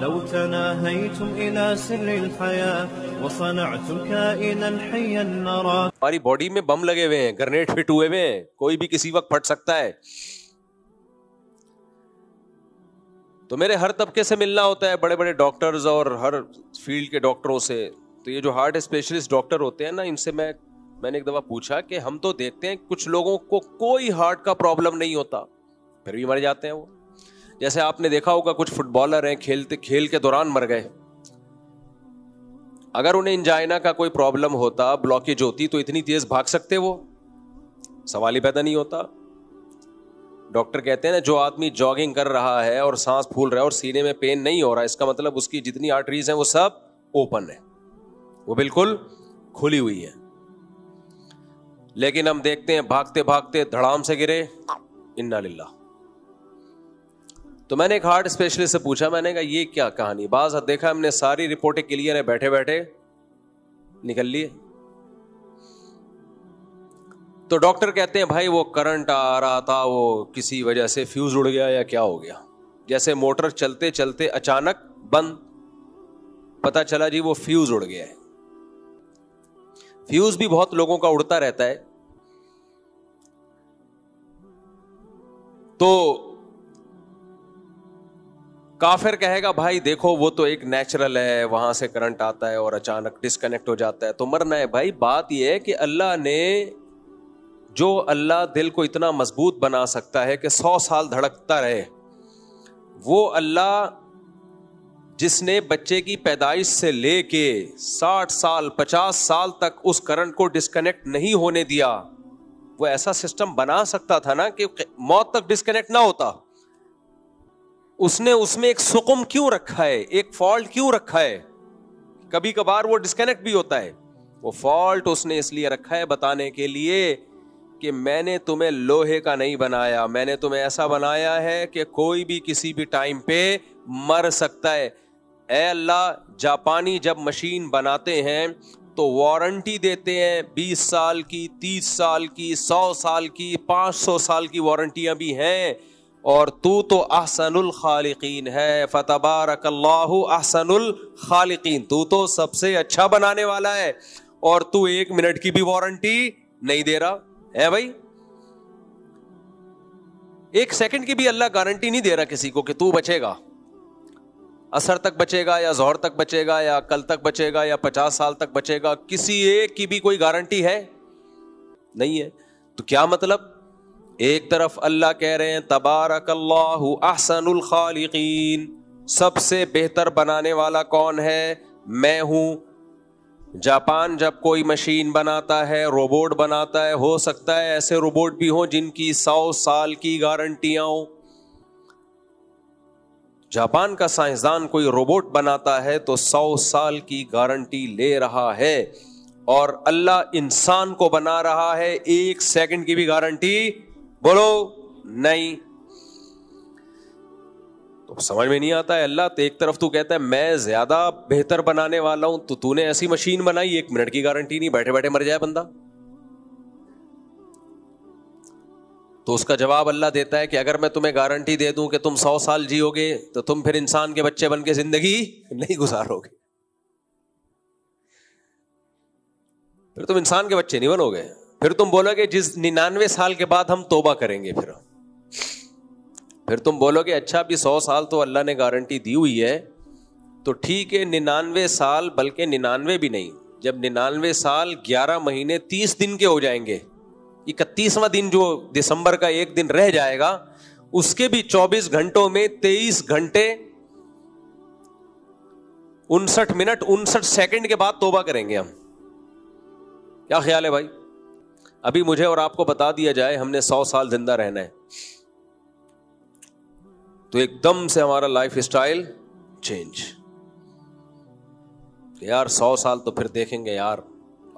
لو تناهيتم إلى سر الحياة وصنعتم كائنا حيا نرى. ہماری باڈی میں بم لگے ہوئے ہیں, گرنیڈ فٹ ہوئے ہوئے ہیں, کوئی بھی کسی وقت پھٹ سکتا ہے. تو میرے ہر طبقے سے ملنا ہوتا ہے, بڑے بڑے ڈاکٹرز اور ہر فیلڈ کے ڈاکٹروں سے. تو یہ جو ہارٹ اسپیشلسٹ ڈاکٹر ہوتے ہیں نا, ان سے میں نے ایک دفعہ پوچھا کہ ہم تو دیکھتے ہیں کچھ لوگوں کو کوئی ہارٹ کا پرابلم نہیں ہوتا, پھر بھی مر جاتے ہیں وہ. جیسے آپ نے دیکھا ہوگا کچھ فٹ بالر ہیں, کھیل کے دوران مر گئے. اگر انہیں انجائنا کا کوئی پرابلم ہوتا, بلاکیج ہوتی, تو اتنی تیز بھاگ سکتے وہ؟ سوال ہی پیدا نہیں ہوتا. ڈاکٹر کہتے ہیں نا, جو آدمی جاگنگ کر رہا ہے اور سانس پھول رہا ہے اور سینے میں پین نہیں ہو رہا, اس کا مطلب اس کی جتنی آرٹریز ہیں وہ سب اوپن ہے, وہ بالکل کھلی ہوئی ہے. لیکن ہم دیکھتے ہیں بھاگتے بھاگتے دھڑام سے گرے, انا للہ. تو میں نے ایک ہارٹ اسپیشلسٹ سے پوچھا, میں نے کہا یہ کیا کہانی؟ بعض دیکھا ہم نے ساری رپورٹیں کلیئر ہیں, بیٹھے بیٹھے نکل لیے. تو ڈاکٹر کہتے ہیں بھائی وہ کرنٹ آ رہا تھا, وہ کسی وجہ سے فیوز اڑ گیا یا کیا ہو گیا. جیسے موٹر چلتے چلتے اچانک بند, پتا چلا جی وہ فیوز اڑ گیا ہے. فیوز بھی بہت لوگوں کا اڑتا رہتا ہے. تو کافر کہے گا بھائی دیکھو وہ تو ایک نیچرل ہے, وہاں سے کرنٹ آتا ہے اور اچانک ڈسکنیکٹ ہو جاتا ہے تو مرنا ہے. بھائی بات یہ ہے کہ اللہ نے, جو اللہ دل کو اتنا مضبوط بنا سکتا ہے کہ 100 سال دھڑکتا رہے, وہ اللہ جس نے بچے کی پیدائش سے لے کے 60 سال 50 سال تک اس کرنٹ کو ڈسکنیکٹ نہیں ہونے دیا, وہ ایسا سسٹم بنا سکتا تھا نا کہ موت تک ڈسکنیکٹ نہ ہوتا. اس نے اس میں ایک سقم کیوں رکھا ہے, ایک فالٹ کیوں رکھا ہے؟ کبھی کبھار وہ ڈسکنیکٹ بھی ہوتا ہے. وہ فالٹ اس نے اس لیے رکھا ہے بتانے کے لیے کہ میں نے تمہیں لوہے کا نہیں بنایا, میں نے تمہیں ایسا بنایا ہے کہ کوئی بھی کسی بھی ٹائم پہ مر سکتا ہے. اے اللہ, جاپانی جب مشین بناتے ہیں تو وارنٹی دیتے ہیں 20 سال کی, 30 سال کی, 100 سال کی, 500 سال کی وارنٹیاں بھی ہیں. اور تو احسن الخالقین ہے, فتبارک اللہ احسن الخالقین, تو سب سے اچھا بنانے والا ہے, اور تو 1 منٹ کی بھی وارنٹی نہیں دے رہا ہے. بھائی 1 سیکنڈ کی بھی اللہ گارنٹی نہیں دے رہا کسی کو کہ تو بچے گا, عصر تک بچے گا یا ظہر تک بچے گا یا کل تک بچے گا یا 50 سال تک بچے گا. کسی ایک کی بھی کوئی گارنٹی ہے نہیں ہے. تو کیا مطلب؟ ایک طرف اللہ کہہ رہے ہیں تبارک اللہ احسن الخالقین, سب سے بہتر بنانے والا کون ہے؟ میں ہوں. جاپان جب کوئی مشین بناتا ہے, روبوٹ بناتا ہے, ہو سکتا ہے ایسے روبوٹ بھی ہوں جن کی 100 سال کی گارنٹیاں ہوں. جاپان کا سائنسدان کوئی روبوٹ بناتا ہے تو 100 سال کی گارنٹی لے رہا ہے, اور اللہ انسان کو بنا رہا ہے 1 سیکنڈ کی بھی گارنٹی بولو نہیں. تو سمجھ میں نہیں آتا ہے. اللہ تو ایک طرف تو کہتا ہے میں زیادہ بہتر بنانے والا ہوں, تو نے ایسی مشین بنائی 1 منٹ کی گارنٹی نہیں, بیٹھے بیٹھے مر جائے بندہ. تو اس کا جواب اللہ دیتا ہے کہ اگر میں تمہیں گارنٹی دے دوں کہ تم 100 سال جیو گے تو تم پھر انسان کے بچے بن کے زندگی نہیں گزارو گے, پھر تم انسان کے بچے نہیں بنو گے. پھر تم بولو گے جس 99 سال کے بعد ہم توبہ کریں گے, پھر تم بولو گے اچھا بھی 100 سال تو اللہ نے گارنٹی دی ہوئی ہے, تو ٹھیک ہے 99 سال, بلکہ 99 بھی نہیں, جب 99 سال 11 مہینے 30 دن کے ہو جائیں گے, 31واں دن جو دسمبر کا 1 دن رہ جائے گا, اس کے بھی 24 گھنٹوں میں 23 گھنٹے 59 منٹ 59 سیکنڈ کے بعد توبہ کریں گے ہم. کیا خیال ہے بھائی؟ ابھی مجھے اور آپ کو بتا دیا جائے ہم نے 100 سال زندہ رہنا ہے, تو ایک دم سے ہمارا لائف اسٹائل چینج. یار 100 سال تو پھر دیکھیں گے یار,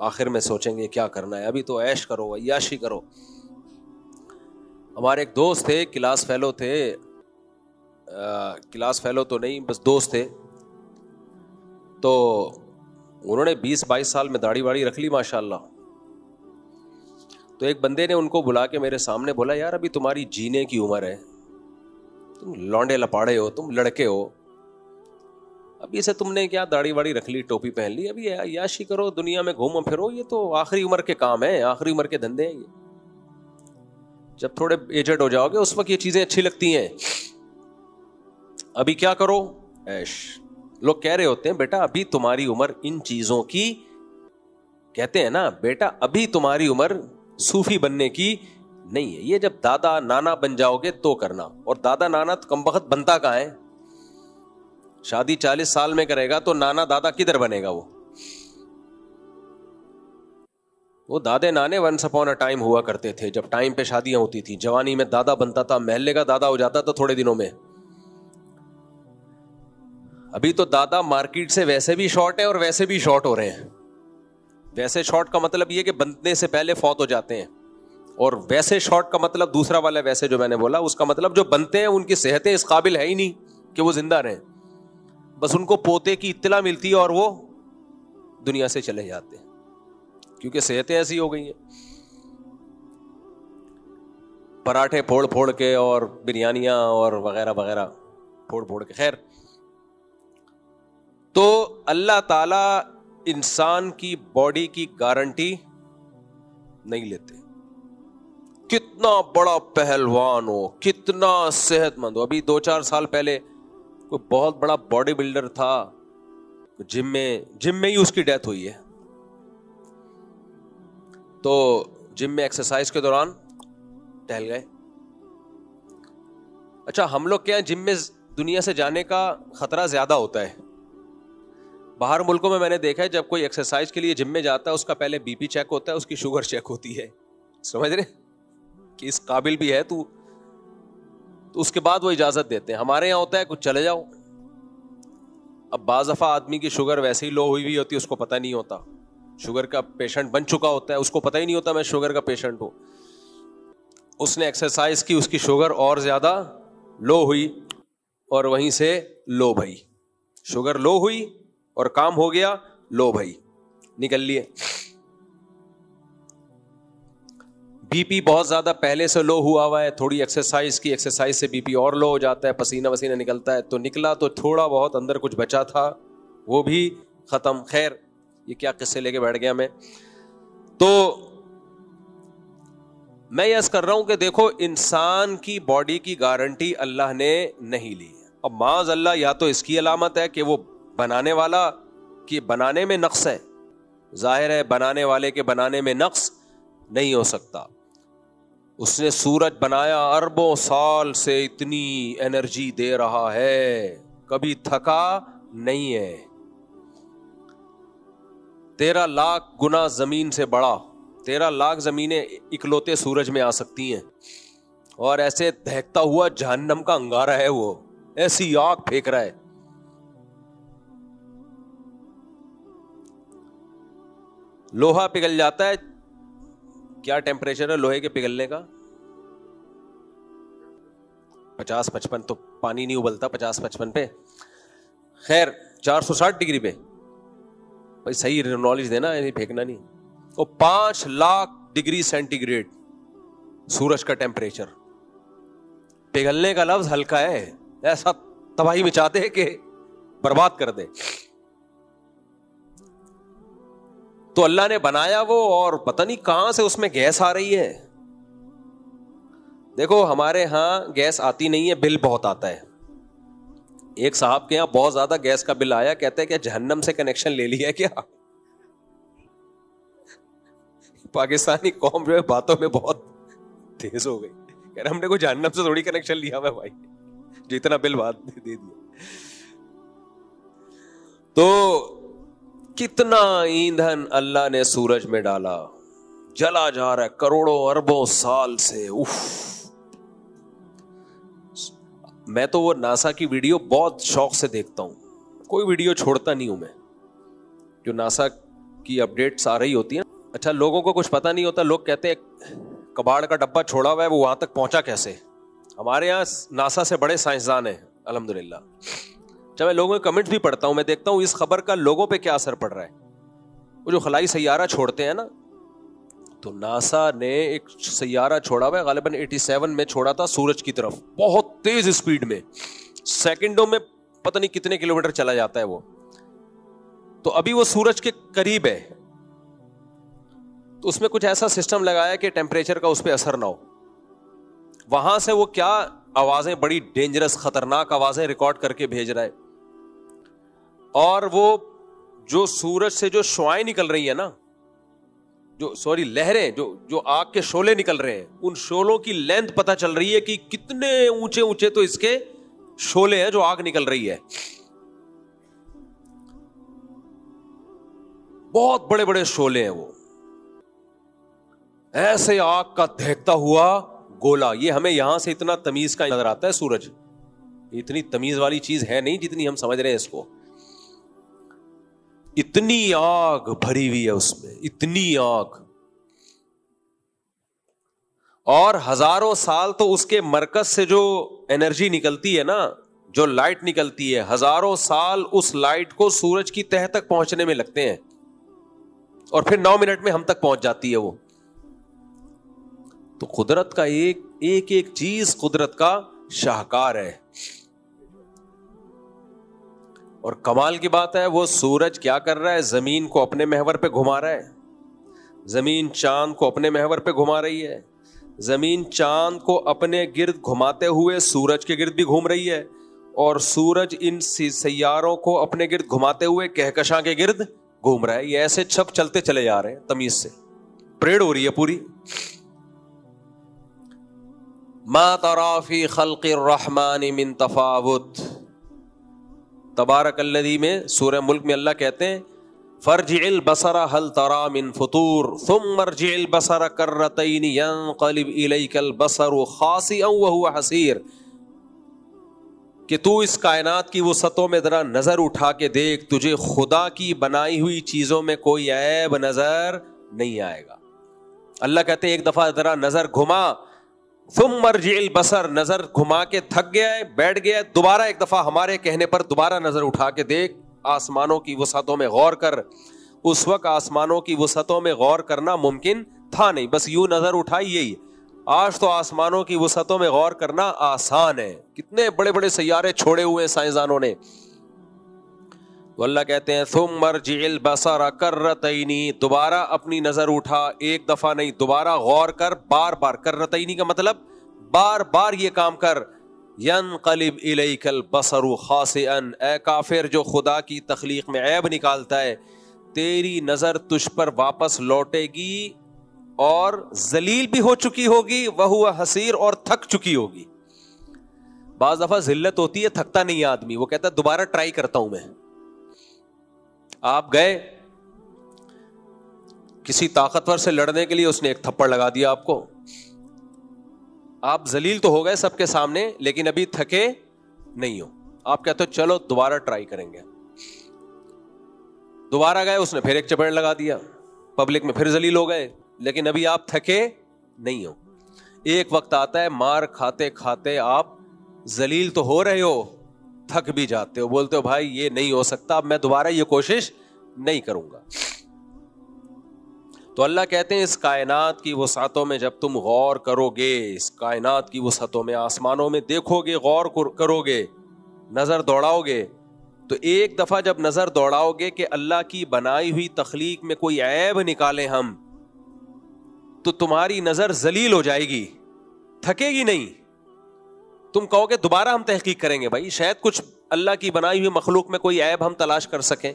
آخر میں سوچیں گے کیا کرنا ہے, ابھی تو عیش کرو, عیاشی کرو. ہمارے ایک دوست تھے, کلاس فیلو تھے, کلاس فیلو تو نہیں بس دوست تھے, تو انہوں نے 20-22 سال میں داڑھی واڑی رکھ لی ماشاءاللہ. تو ایک بندے نے ان کو بلا کے میرے سامنے بولا یار ابھی تمہاری جینے کی عمر ہے, تم لونڈے لپاڑے ہو, تم لڑکے ہو, ابھی سے تم نے کیا داڑھی واڑی رکھ لی, ٹوپی پہن لی, ابھی عیاشی کرو, دنیا میں گھومو پھرو, یہ تو آخری عمر کے کام ہیں, آخری عمر کے دھندے ہیں یہ. جب تھوڑے ایجڈ ہو جاؤ گے اس وقت یہ چیزیں اچھی لگتی ہیں. ابھی کیا کرو, عیش. لوگ کہہ رہے ہوتے ہیں بیٹا ابھی تمہاری عمر ان چیزوں کی, کہتے ہیں نا بیٹا ابھی تمہاری عمر صوفی بننے کی نہیں ہے, یہ جب دادا نانا بن جاؤ گے تو کرنا. اور دادا نانا تو کم وقت بنتا کہاں ہے, شادی 40 سال میں کرے گا تو نانا دادا کدھر بنے گا. وہ دادے نانے ونس اپون اے ٹائم ہوا کرتے تھے, جب ٹائم پہ شادیاں ہوتی تھی. جوانی میں دادا بنتا تھا, محلے کا دادا ہو جاتا تھا تھوڑے دنوں میں. ابھی تو دادا مارکیٹ سے ویسے بھی شارٹ ہیں اور ویسے بھی شارٹ ہو رہے ہیں. ویسے شارٹ کا مطلب یہ کہ بننے سے پہلے فوت ہو جاتے ہیں, اور ویسے شارٹ کا مطلب دوسرا والا ویسے جو میں نے بولا اس کا مطلب جو بنتے ہیں ان کی صحتیں اس قابل ہے ہی نہیں کہ وہ زندہ رہیں, بس ان کو پوتے کی اطلاع ملتی ہے اور وہ دنیا سے چلے جاتے ہیں کیونکہ صحتیں ایسی ہو گئی ہیں. پراٹھے پھوڑ پھوڑ کے اور بریانیاں اور وغیرہ وغیرہ پھوڑ پھوڑ کے. خیر, تو اللہ تعالی انسان کی باڈی کی گارنٹی نہیں لیتے. کتنا بڑا پہلوان ہو, کتنا صحت مند ہو. ابھی 2-4 سال پہلے کوئی بہت بڑا باڈی بلڈر تھا, جم میں ہی اس کی ڈیتھ ہوئی ہے. تو جم میں ایکسرسائز کے دوران ٹہل گئے. اچھا, ہم لوگ کیا جم میں دنیا سے جانے کا خطرہ زیادہ ہوتا ہے. باہر ملکوں میں نے دیکھا ہے جب کوئی ایکسرسائز کے لیے جم میں جاتا ہے اس کا پہلے بی پی چیک ہوتا ہے, اس کی شوگر چیک ہوتی ہے, سمجھ رہے کہ اس قابل بھی ہے تو اس کے بعد وہ اجازت دیتے ہیں. ہمارے یہاں ہوتا ہے کچھ چلے جاؤ. اب بعض دفعہ آدمی کی شوگر ویسے ہی لو ہوئی ہوئی ہوتی ہے, اس کو پتہ نہیں ہوتا. شوگر کا پیشنٹ بن چکا ہوتا ہے, اس کو پتہ ہی نہیں ہوتا میں شوگر کا پیشنٹ ہوں. اس نے ایکسرسائز کی, اس کی شوگر اور زیادہ لو ہوئی اور وہیں سے لو بھائی, شوگر لو ہوئی اور کام ہو گیا, لو بھائی نکل لیے. بی پی بہت زیادہ پہلے سے لو ہوا ہے, تھوڑی ایکسرسائز کی, ایکسرسائز سے بی پی اور لو ہو جاتا ہے, پسینہ وسینہ نکلتا ہے. تو نکلا تو تھوڑا بہت اندر کچھ بچا تھا وہ بھی ختم. خیر, یہ کیا قصے لے کے بیٹھ گیا میں. تو میں یہ عرض کر رہا ہوں کہ دیکھو انسان کی باڈی کی گارنٹی اللہ نے نہیں لی. اب معاذ اللہ یا تو اس کی علامت ہے کہ وہ بنانے والا کی بنانے میں نقص ہے. ظاہر ہے بنانے والے کے بنانے میں نقص نہیں ہو سکتا. اس نے سورج بنایا, اربوں سال سے اتنی انرجی دے رہا ہے, کبھی تھکا نہیں ہے. 13 لاکھ گنا زمین سے بڑا, 13 لاکھ زمینیں اکلوتے سورج میں آ سکتی ہیں, اور ایسے دہکتا ہوا جہنم کا انگارہ ہے, وہ ایسی آگ پھینک رہا ہے. لوہا پگھل جاتا ہے, کیا ٹیمپریچر ہے لوہے کے پگھلنے کا؟ 50-55. تو پانی نہیں ابلتا 50-55 پہ. خیر 460 ڈگری پہ. بھائی صحیح نالج دینا, پھینکنا نہیں. وہ 5 لاکھ ڈگری سینٹی گریڈ سورج کا ٹیمپریچر. پگھلنے کا لفظ ہلکا ہے, ایسا تباہی مچا دے کہ برباد کر دے. تو اللہ نے بنایا وہ, اور پتہ نہیں کہاں سے اس میں گیس آ رہی ہے. دیکھو ہمارے ہاں گیس آتی نہیں ہے, بل بہت آتا ہے. ایک صاحب کے یہاں بہت زیادہ گیس کا بل آیا, کہتے ہیں کہ جہنم سے کنیکشن لے لیا ہے کیا. پاکستانی قوم جو ہے باتوں میں بہت تیز ہو گئی, کہہ رہے ہم نے کوئی جہنم سے تھوڑی کنیکشن لیا ہوا بھائی, جو اتنا بل بات دے دیا. تو کتنا ایندھن اللہ نے سورج میں ڈالا, جلا جا رہا ہے کروڑوں اربوں سال سے. میں تو وہ ناسا کی ویڈیو بہت شوق سے دیکھتا ہوں, کوئی ویڈیو چھوڑتا نہیں ہوں میں, جو ناسا کی اپڈیٹس آ رہی ہوتی ہیں. اچھا, لوگوں کو کچھ پتا نہیں ہوتا, لوگ کہتے ہیں کباڑ کا ڈبہ چھوڑا ہوا ہے, وہ وہاں تک پہنچا کیسے. ہمارے یہاں ناسا سے بڑے سائنسدان ہیں الحمدللہ. جب میں لوگوں کے کمنٹ بھی پڑھتا ہوں, میں دیکھتا ہوں اس خبر کا لوگوں پہ کیا اثر پڑ رہا ہے. وہ جو خلائی سیارہ چھوڑتے ہیں نا, تو ناسا نے ایک سیارہ چھوڑا ہوا ہے, غالباً 87 میں چھوڑا تھا سورج کی طرف, بہت تیز اسپیڈ میں, سیکنڈوں میں پتہ نہیں کتنے کلومیٹر چلا جاتا ہے وہ. تو ابھی وہ سورج کے قریب ہے, تو اس میں کچھ ایسا سسٹم لگایا کہ ٹیمپریچر کا اس پہ اثر نہ ہو. وہاں سے وہ کیا آوازیں, بڑی ڈینجرس خطرناک آوازیں ریکارڈ کر کے بھیج رہا ہے. اور وہ جو سورج سے جو شعاعیں نکل رہی ہیں نا, لہریں, جو آگ کے شعلے نکل رہے ہیں, ان شعلوں کی لینتھ پتہ چل رہی ہے کہ کتنے اونچے اونچے تو اس کے شعلے ہیں جو آگ نکل رہی ہے. بہت بڑے بڑے شعلے ہیں وہ, ایسے آگ کا دہکتا ہوا گولا. یہ ہمیں یہاں سے اتنا تمیز کا نظر آتا ہے سورج, اتنی تمیز والی چیز ہے نہیں جتنی ہم سمجھ رہے ہیں اس کو. اتنی آگ بھری ہوئی ہے اس میں, اتنی آگ. اور ہزاروں سال تو اس کے مرکز سے جو انرجی نکلتی ہے نا, جو لائٹ نکلتی ہے, ہزاروں سال اس لائٹ کو سورج کی تہہ تک پہنچنے میں لگتے ہیں, اور پھر 9 منٹ میں ہم تک پہنچ جاتی ہے وہ. تو قدرت کا ایک چیز قدرت کا شاہکار ہے. اور کمال کی بات ہے, وہ سورج کیا کر رہا ہے, زمین کو اپنے محور پہ گھما رہا ہے, زمین چاند کو اپنے محور پہ گھما رہی ہے, زمین چاند کو اپنے گرد گھماتے ہوئے سورج کے گرد بھی گھوم رہی ہے, اور سورج ان سیاروں کو اپنے گرد گھماتے ہوئے کہکشاں کے گرد گھوم رہا ہے. یہ ایسے چھپ چلتے چلے جا رہے ہیں تمیز سے, پریڈ ہو رہی ہے پوری. ما ترى في خلق الرحمن من تفاوت. تبارک الذی میں سورہ ملک میں اللہ کہتے ہیں فرجع البصر هل ترى من فطور ثم ارجع البصر کرتین ينقلب الیک البصر خاسئا وهو حسیر, کہ تو اس کائنات کی وسعتوں میں ذرا نظر اٹھا کے دیکھ, تجھے خدا کی بنائی ہوئی چیزوں میں کوئی عیب نظر نہیں آئے گا. اللہ کہتے ہیں ایک دفعہ ذرا نظر گھما, ثم ارجع البصر, نظر گھما کے تھک گیا ہے, بیٹھ گیا ہے, دوبارہ ایک دفعہ ہمارے کہنے پر دوبارہ نظر اٹھا کے دیکھ, آسمانوں کی وسعتوں میں غور کر. اس وقت آسمانوں کی وسعتوں میں غور کرنا ممکن تھا نہیں, بس یوں نظر اٹھائی یہی. آج تو آسمانوں کی وسعتوں میں غور کرنا آسان ہے, کتنے بڑے بڑے سیارے چھوڑے ہوئے سائنسدانوں نے. تو اللہ کہتے ہیں ثم ارجع البصر کرتین, دوبارہ اپنی نظر اٹھا, ایک دفعہ نہیں دوبارہ غور کر, بار بار. کرتین کا مطلب بار بار یہ کام کر. ینقلب الیک البصر خاسئا, اے کافر جو خدا کی تخلیق میں عیب نکالتا ہے, تیری نظر تجھ پر واپس لوٹے گی اور ذلیل بھی ہو چکی ہوگی, وہو حسیر, اور تھک چکی ہوگی. بعض دفعہ ذلت ہوتی ہے, تھکتا نہیں آدمی, وہ کہتا ہے دوبارہ ٹرائی کرتا ہوں میں. آپ گئے کسی طاقتور سے لڑنے کے لیے, اس نے ایک تھپڑ لگا دیا آپ کو, آپ ذلیل تو ہو گئے سب کے سامنے, لیکن ابھی تھکے نہیں ہو. آپ کہتے ہو چلو دوبارہ ٹرائی کریں گے. دوبارہ گئے, اس نے پھر ایک چپیڑ لگا دیا, پبلک میں پھر ذلیل ہو گئے, لیکن ابھی آپ تھکے نہیں ہو. ایک وقت آتا ہے مار کھاتے کھاتے آپ ذلیل تو ہو رہے ہو, تھک بھی جاتے ہو, بولتے ہو بھائی یہ نہیں ہو سکتا, اب میں دوبارہ یہ کوشش نہیں کروں گا. تو اللہ کہتے ہیں اس کائنات کی وسعتوں میں جب تم غور کرو گے, اس کائنات کی وسعتوں میں آسمانوں میں دیکھو گے, غور کرو گے, نظر دوڑاؤ گے, تو ایک دفعہ جب نظر دوڑاؤ گے کہ اللہ کی بنائی ہوئی تخلیق میں کوئی عیب نکالیں ہم, تو تمہاری نظر ذلیل ہو جائے گی, تھکے گی نہیں. تم کہو گے دوبارہ ہم تحقیق کریں گے, بھائی شاید کچھ اللہ کی بنائی ہوئی مخلوق میں کوئی عیب ہم تلاش کر سکیں,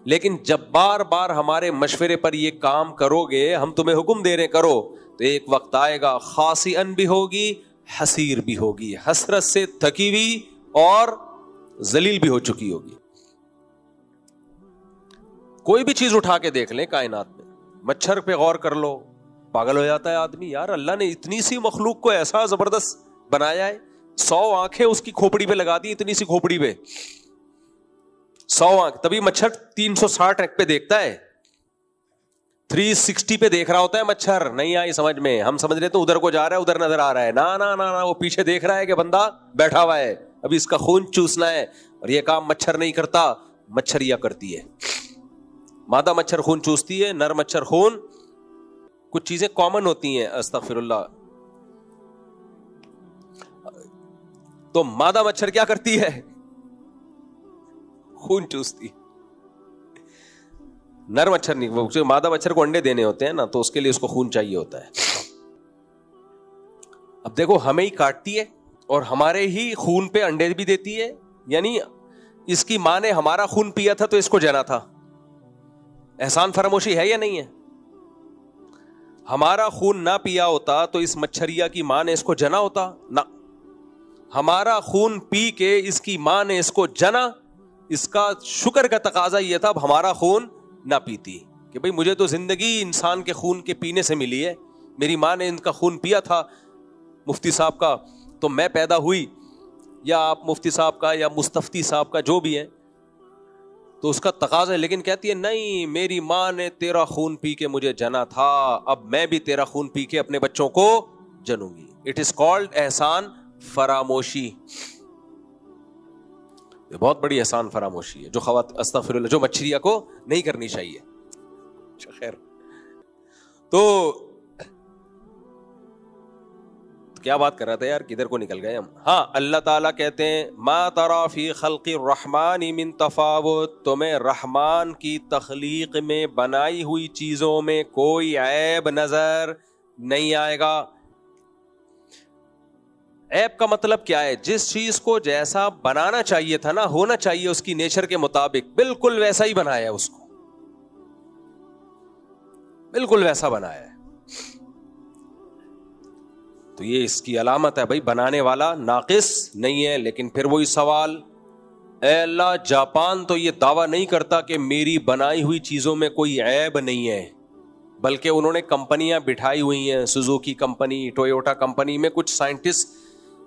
لیکن جب بار بار ہمارے مشورے پر یہ کام کرو گے, ہم تمہیں حکم دے رہے کرو, تو ایک وقت آئے گا خاسئن بھی ہوگی, حسیر بھی ہوگی, حسرت سے تھکی ہوئی اور ذلیل بھی ہو چکی ہوگی. کوئی بھی چیز اٹھا کے دیکھ لیں کائنات میں, مچھر پہ غور کر لو, پاگل ہو جاتا ہے آدمی. یار اللہ نے اتنی سی مخلوق کو ایسا زبردست بنایا ہے, 100 آنکھیں اس کی کھوپڑی پہ لگا دی, اتنی سی کھوپڑی پہ 100 آنکھ, تبھی مچھر 360 پہ دیکھتا ہے, 360 پہ دیکھ رہا ہوتا ہے مچھر. نہیں آئی سمجھ میں, ہم سمجھ رہے تو ادھر کو جا رہا ہے, ادھر نظر آ رہا ہے. نا نا نا, وہ پیچھے دیکھ رہا ہے کہ بندہ بیٹھا ہوا ہے, ابھی اس کا خون چوسنا ہے, اور یہ کام مچھر نہیں کرتا, مچھریا کرتی ہے. مادہ مچھر خون چوستی ہے, نر مچھر خون, کچھ چیزیں کامن ہوتی ہیں, استغفر اللہ. تو مادہ مچھر کیا کرتی ہے, خون چوستی. نر مچھر نہیں, وہ مادہ مچھر کو انڈے دینے ہوتے ہیں نا, تو اس کے لیے اس کو خون چاہیے ہوتا ہے. اب دیکھو ہمیں ہی کاٹتی ہے اور ہمارے ہی خون پہ انڈے بھی دیتی ہے. یعنی اس کی ماں نے ہمارا خون پیا تھا تو اس کو جنا تھا. احسان فراموشی ہے یا نہیں ہے؟ ہمارا خون نہ پیا ہوتا تو اس مچھریا کی ماں نے اس کو جنا ہوتا نہ. ہمارا خون پی کے اس کی ماں نے اس کو جنا. اس کا شکر کا تقاضا یہ تھا اب ہمارا خون نہ پیتی, کہ بھئی مجھے تو زندگی انسان کے خون کے پینے سے ملی ہے, میری ماں نے ان کا خون پیا تھا مفتی صاحب کا تو میں پیدا ہوئی, یا آپ مفتی صاحب کا یا مستفتی صاحب کا جو بھی ہے, تو اس کا تقاضا ہے. لیکن کہتی ہے نہیں, میری ماں نے تیرا خون پی کے مجھے جنا تھا, اب میں بھی تیرا خون پی کے اپنے بچوں کو جنوں گی. اٹ از کالڈ احسان فراموشی. یہ بہت بڑی احسان فراموشی ہے جو استغفر اللہ, جو مچھریا کو نہیں کرنی چاہیے. خیر, تو کیا بات کر رہا تھا یار, کدھر کو نکل گئے ہم. ہاں, اللہ تعالیٰ کہتے ہیں ما ترى فی خلق الرحمن من تفاوت, تمہیں رحمان کی تخلیق میں بنائی ہوئی چیزوں میں کوئی عیب نظر نہیں آئے گا. عیب کا مطلب کیا ہے؟ جس چیز کو جیسا بنانا چاہیے تھا نا, ہونا چاہیے اس کی نیچر کے مطابق, بالکل ویسا ہی بنایا ہے اس کو, بالکل ویسا بنایا ہے. تو یہ اس کی علامت ہے بھائی, بنانے والا ناقص نہیں ہے. لیکن پھر وہی سوال, اے اللہ جاپان تو یہ دعویٰ نہیں کرتا کہ میری بنائی ہوئی چیزوں میں کوئی عیب نہیں ہے, بلکہ انہوں نے کمپنیاں بٹھائی ہوئی ہیں, سوزوکی کمپنی, ٹویوٹا کمپنی میں کچھ سائنٹسٹ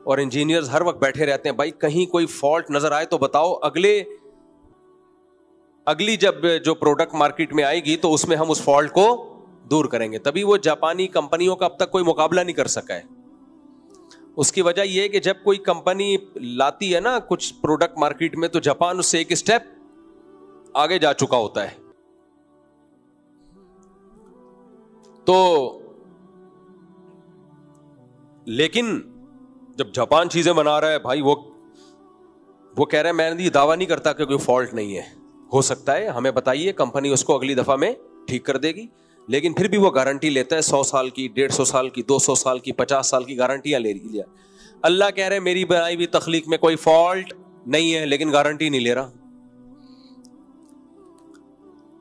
اور انجینئرز ہر وقت بیٹھے رہتے ہیں, بھائی کہیں کوئی فالٹ نظر آئے تو بتاؤ, اگلی جب جو پروڈکٹ مارکیٹ میں آئے گی تو اس میں ہم اس فالٹ کو دور کریں گے. تبھی وہ جاپانی کمپنیوں کا اب تک کوئی مقابلہ نہیں کر سکا ہے. اس کی وجہ یہ ہے کہ جب کوئی کمپنی لاتی ہے نا کچھ پروڈکٹ مارکیٹ میں, تو جاپان اس سے ایک اسٹیپ آگے جا چکا ہوتا ہے. تو لیکن جب جاپان چیزیں بنا رہا ہے بھائی, وہ کہہ رہے ہیں میں یہ دعویٰ نہیں کرتا کہ کوئی فالٹ نہیں ہے, ہو سکتا ہے, ہمیں بتائیے, کمپنی اس کو اگلی دفعہ میں ٹھیک کر دے گی. لیکن پھر بھی وہ گارنٹی لیتا ہے 100 سال کی, 150 سال کی, 200 سال کی, 50 سال کی گارنٹیاں لے لیا. اللہ کہہ رہے میری بنائی ہوئی تخلیق میں کوئی فالٹ نہیں ہے, لیکن گارنٹی نہیں لے رہا.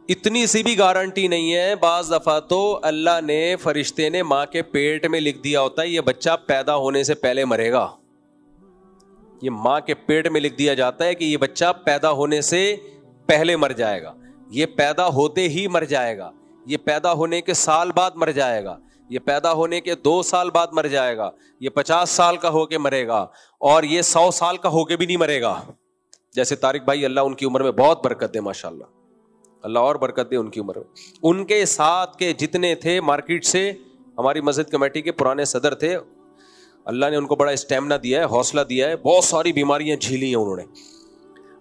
اتنی سی بھی گارنٹی نہیں ہے. بعض دفعہ تو اللہ نے, فرشتے نے ماں کے پیٹ میں لکھ دیا ہوتا ہے یہ بچہ پیدا ہونے سے پہلے مرے گا. یہ ماں کے پیٹ میں لکھ دیا جاتا ہے کہ یہ بچہ پیدا ہونے سے پہلے مر جائے گا, یہ پیدا ہوتے ہی مر جائے گا, یہ پیدا ہونے کے سال بعد مر جائے گا, یہ پیدا ہونے کے 2 سال بعد مر جائے گا, یہ 50 سال کا ہو کے مرے گا, اور یہ 100 سال کا ہو کے بھی نہیں مرے گا. جیسے طارق بھائی, اللہ ان کی عمر میں بہت برکت دے, ماشاءاللہ, اللہ اور برکت دے ان کی عمر میں. ان کے ساتھ کے جتنے تھے مارکیٹ سے, ہماری مسجد کمیٹی کے پرانے صدر تھے, اللہ نے ان کو بڑا اسٹیمنا دیا ہے, حوصلہ دیا ہے, بہت ساری بیماریاں جھیلی ہیں انہوں نے.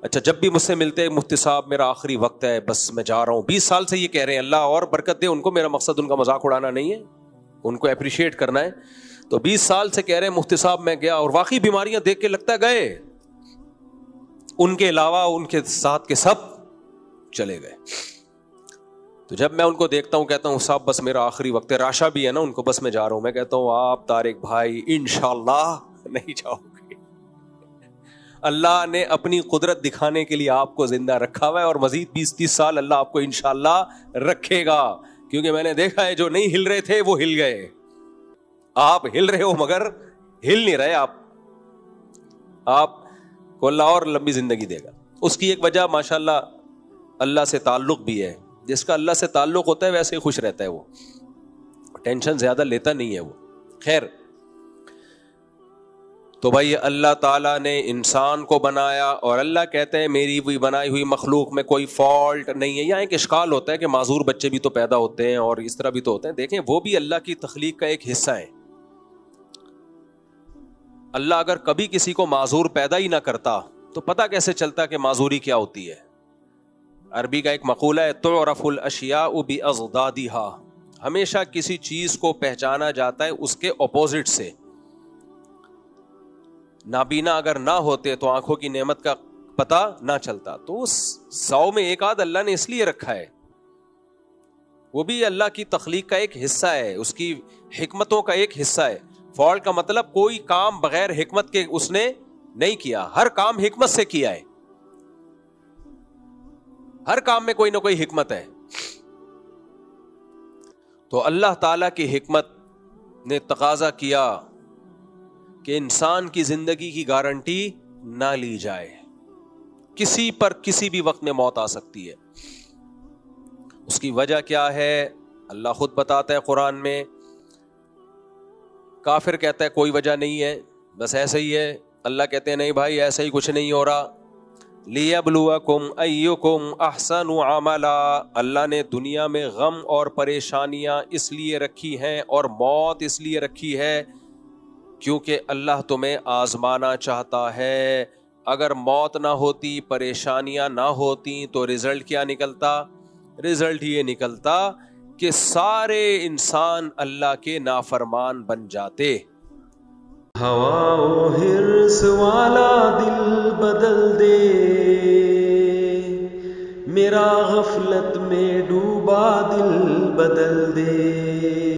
اچھا, جب بھی مجھ سے ملتے, مفتی صاحب میرا آخری وقت ہے, بس میں جا رہا ہوں. 20 سال سے یہ کہہ رہے ہیں, اللہ اور برکت دے ان کو, میرا مقصد ان کا مذاق اڑانا نہیں ہے, ان کو اپریشیٹ کرنا ہے. تو 20 سال سے کہہ رہے ہیں مفتی صاحب میں گیا, اور واقعی بیماریاں دیکھ کے لگتا ہے گئے, ان کے علاوہ ان کے ساتھ کے سب چلے گئے. تو جب میں ان کو دیکھتا ہوں کہتا ہوں صاحب بس میرا آخری وقت ہے. راشا بھی ہے نا ان کو, بس میں جا رہا ہوں. میں کہتا ہوں آپ طارق بھائی انشاءاللہ نہیں جاؤ گے, اللہ نے اپنی قدرت دکھانے کے لیے آپ کو زندہ رکھا ہوا ہے, اور مزید 20-30 سال اللہ آپ کو انشاءاللہ رکھے گا. کیونکہ میں نے دیکھا ہے جو نہیں ہل رہے تھے وہ ہل گئے. آپ ہل رہے ہو مگر ہل نہیں رہے. آپ کو اللہ اور لمبی زندگی دے گا. اس کی ایک وجہ ماشاءاللہ اللہ سے تعلق بھی ہے. جس کا اللہ سے تعلق ہوتا ہے ویسے ہی خوش رہتا ہے, وہ ٹینشن زیادہ لیتا نہیں ہے وہ. خیر, تو بھائی اللہ تعالیٰ نے انسان کو بنایا, اور اللہ کہتے ہیں میری بھی بنائی ہوئی مخلوق میں کوئی فالٹ نہیں ہے. یہاں ایک اشکال ہوتا ہے کہ معذور بچے بھی تو پیدا ہوتے ہیں اور اس طرح بھی تو ہوتے ہیں. دیکھیں وہ بھی اللہ کی تخلیق کا ایک حصہ ہے. اللہ اگر کبھی کسی کو معذور پیدا ہی نہ کرتا تو پتہ کیسے چلتا کہ معذوری کیا ہوتی ہے. عربی کا ایک مقولہ ہے, تعرف الاشیاء باضدادها, ہمیشہ کسی چیز کو پہچانا جاتا ہے اس کے اپوزٹ سے. نابینا اگر نہ ہوتے تو آنکھوں کی نعمت کا پتہ نہ چلتا. تو 100 میں ایک آدھ اللہ نے اس لیے رکھا ہے, وہ بھی اللہ کی تخلیق کا ایک حصہ ہے, اس کی حکمتوں کا ایک حصہ ہے. فالٹ کا مطلب کوئی کام بغیر حکمت کے اس نے نہیں کیا, ہر کام حکمت سے کیا ہے, ہر کام میں کوئی نہ کوئی حکمت ہے. تو اللہ تعالی کی حکمت نے تقاضا کیا کہ انسان کی زندگی کی گارنٹی نہ لی جائے, کسی پر کسی بھی وقت میں موت آ سکتی ہے. اس کی وجہ کیا ہے اللہ خود بتاتا ہے قرآن میں. کافر کہتا ہے کوئی وجہ نہیں ہے, بس ایسے ہی ہے. اللہ کہتے ہیں نہیں بھائی ایسا ہی کچھ نہیں ہو رہا. لِيَبْلُوَكُمْ أَيُّكُمْ أَحْسَنُ عَمَلًا, اللہ نے دنیا میں غم اور پریشانیاں اس لیے رکھی ہیں اور موت اس لیے رکھی ہے کیونکہ اللہ تمہیں آزمانا چاہتا ہے. اگر موت نہ ہوتی, پریشانیاں نہ ہوتی تو رزلٹ کیا نکلتا؟ رزلٹ یہ نکلتا کہ سارے انسان اللہ کے نافرمان بن جاتے. ہوا و حرص والا دل بدل دے, میرا غفلت میں ڈوبا دل بدل دے.